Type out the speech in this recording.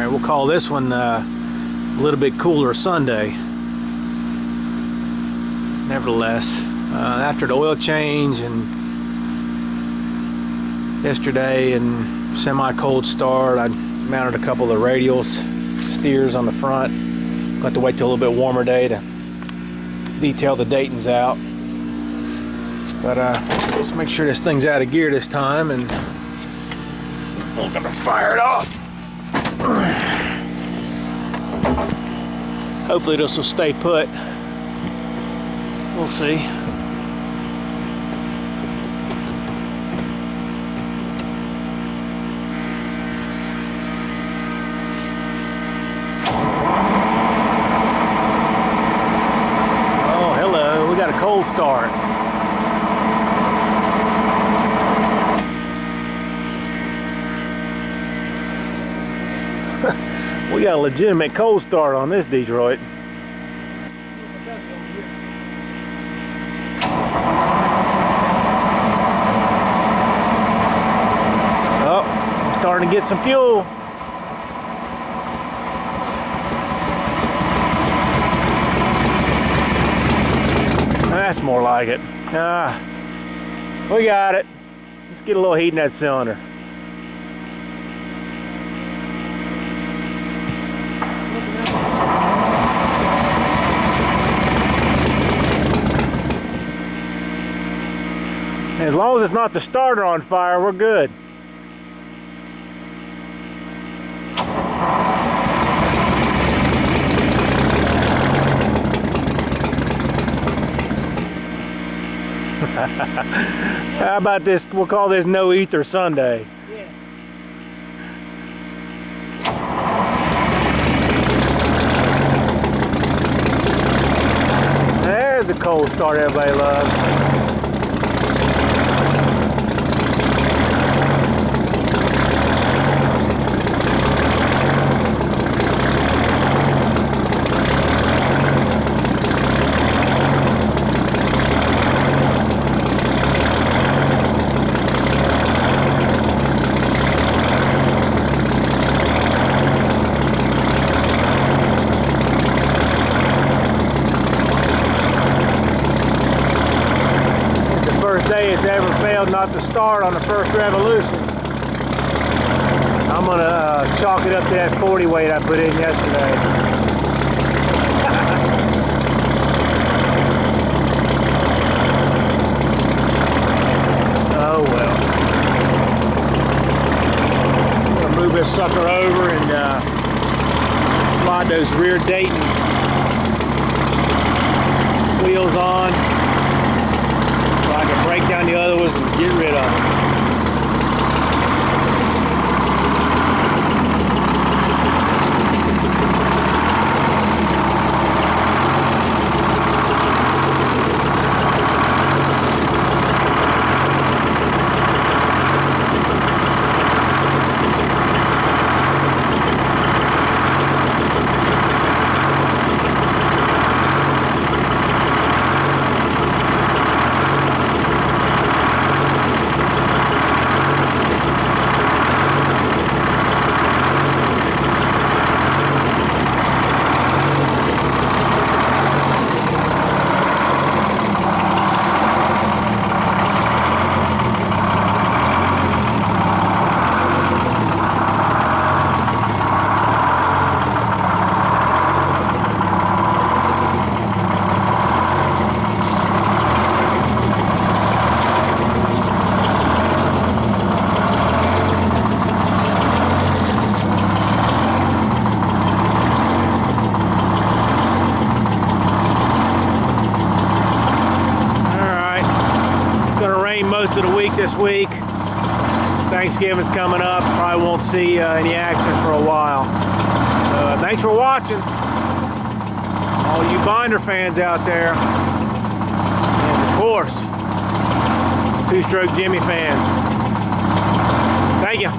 Alright, we'll call this one a little bit cooler Sunday. Nevertheless, after the oil change and yesterday and semi-cold start, I mounted a couple of radials, steers on the front. Got to wait till a little bit warmer day to detail the Daytons out. But let's make sure this thing's out of gear this time, and I'm gonna fire it off. Hopefully this will stay put. We'll see. Oh, hello. We got a cold start. We got a legitimate cold start on this Detroit. Oh, starting to get some fuel. That's more like it. We got it. Let's get a little heat in that cylinder. As long as it's not the starter on fire, we're good. How about this? We'll call this No Ether Sunday. Yeah. There's a cold start everybody loves. It's ever failed not to start on the first revolution. I'm gonna chalk it up to that 40 weight I put in yesterday. Oh well. I'm gonna move this sucker over and slide those rear Dayton wheels on. I can break down the other ones and get rid of them. Most of the week this week. Thanksgiving's coming up. Probably won't see any action for a while. So, thanks for watching. All you binder fans out there. And of course, two-stroke Jimmy fans. Thank you.